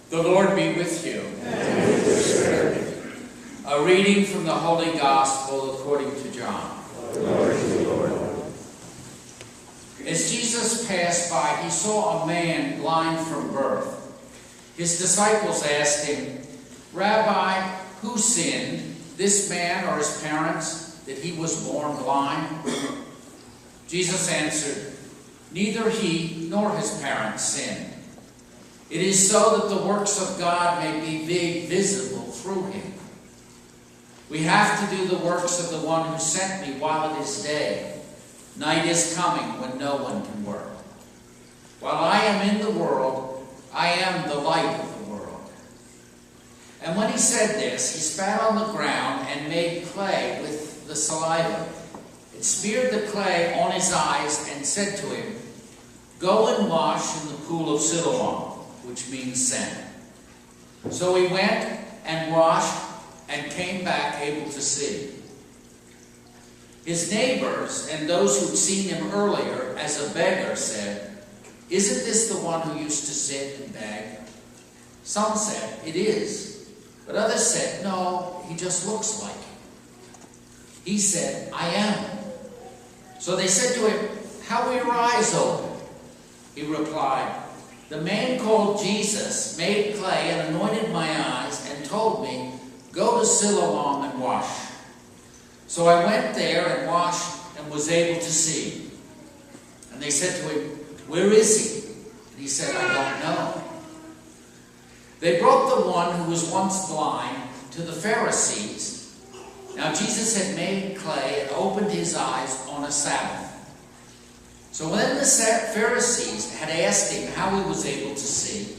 The Lord be with you. And with your spirit. A reading from the Holy Gospel according to John. Glory to you, Lord. As Jesus passed by, he saw a man blind from birth. His disciples asked him, "Rabbi, who sinned, this man or his parents, that he was born blind?" Jesus answered, "Neither he nor his parents sinned. It is so that the works of God may be made visible through him. We have to do the works of the one who sent me while it is day. Night is coming when no one can work. While I am in the world, I am the light of the world." And when he said this, he spat on the ground and made clay with the saliva. It smeared the clay on his eyes and said to him, "Go and wash in the pool of Siloam," which means sent. So he went and washed and came back able to see. His neighbors and those who'd seen him earlier as a beggar said, "Isn't this the one who used to sit and beg?" Some said, "It is." But others said, "No, he just looks like him." He said, "I am." So they said to him, "How were your eyes open?" He replied, "The man called Jesus made clay and anointed my eyes and told me, 'Go to Siloam and wash.' So I went there and washed and was able to see." And they said to him, "Where is he?" And he said, "I don't know." They brought the one who was once blind to the Pharisees. Now Jesus had made clay and opened his eyes on a Sabbath. So when the Pharisees had asked him how he was able to see,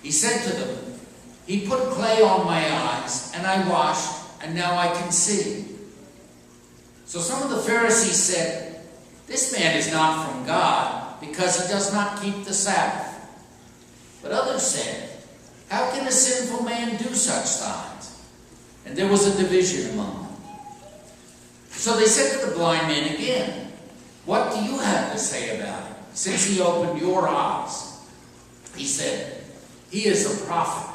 he said to them, "He put clay on my eyes, and I washed, and now I can see." So some of the Pharisees said, "This man is not from God, because he does not keep the Sabbath." But others said, "How can a sinful man do such signs?" And there was a division among them. So they said to the blind man again, "What do you have to say about him, since he opened your eyes?" He said, "He is a prophet."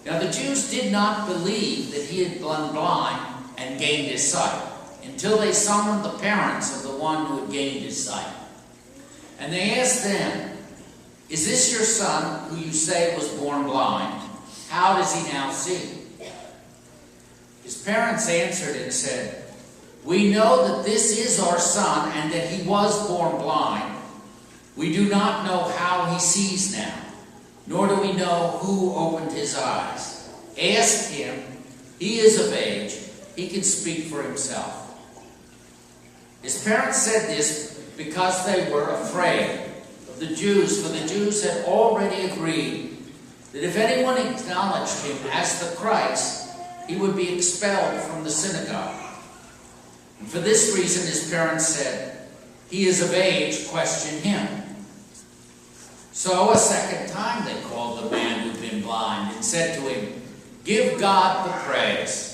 Now the Jews did not believe that he had been blind and gained his sight, until they summoned the parents of the one who had gained his sight. And they asked them, "Is this your son, who you say was born blind? How does he now see?" His parents answered and said, "We know that this is our son and that he was born blind. We do not know how he sees now, nor do we know who opened his eyes. Ask him. He is of age. He can speak for himself." His parents said this because they were afraid of the Jews, for the Jews had already agreed that if anyone acknowledged him as the Christ, he would be expelled from the synagogue. And for this reason his parents said, "He is of age, question him." So a second time they called the man who'd been blind and said to him, "Give God the praise.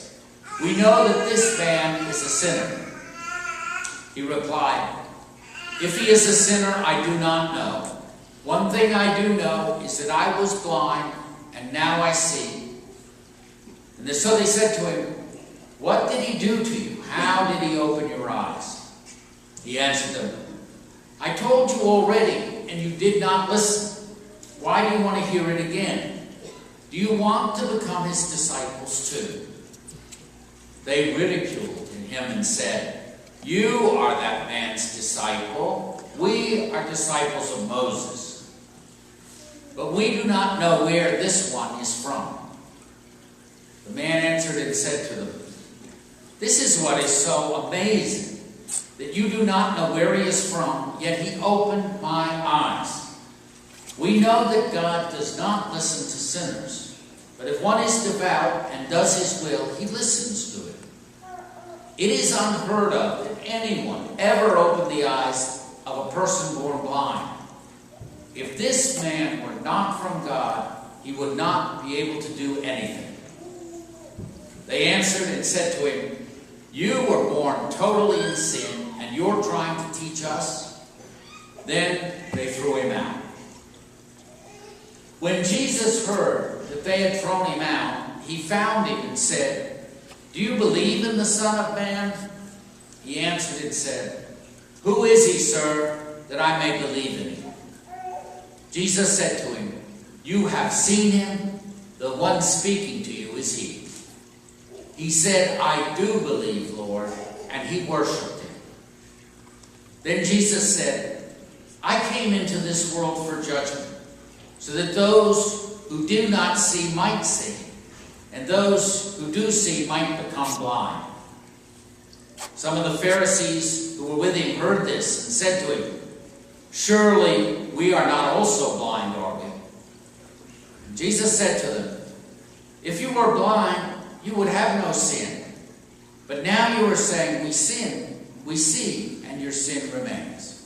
We know that this man is a sinner." He replied, "If he is a sinner, I do not know. One thing I do know is that I was blind, and now I see." And so they said to him, "What did he do to you? How did he open your eyes?" He answered them, "I told you already, and you did not listen. Why do you want to hear it again? Do you want to become his disciples too?" They ridiculed him and said, "You are that man's disciple. We are disciples of Moses. But we do not know where this one is from." The man answered and said to them, "This is what is so amazing, that you do not know where he is from, yet he opened my eyes. We know that God does not listen to sinners, but if one is devout and does his will, he listens to it. It is unheard of that anyone ever opened the eyes of a person born blind. If this man were not from God, he would not be able to do anything." They answered and said to him, "You were born totally in sin, and you're trying to teach us?" Then they threw him out. When Jesus heard that they had thrown him out, he found him and said, "Do you believe in the Son of Man?" He answered and said, "Who is he, sir, that I may believe in him?" Jesus said to him, "You have seen him. The one speaking to you is he." He said, "I do believe, Lord," and he worshipped him. Then Jesus said, "I came into this world for judgment, so that those who do not see might see, and those who do see might become blind." Some of the Pharisees who were with him heard this and said to him, "Surely we are not also blind, are we?" And Jesus said to them, "If you were blind, you would have no sin. But now you are saying, 'We sin, we see,' and your sin remains."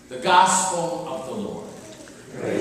The Gospel of the Lord. Praise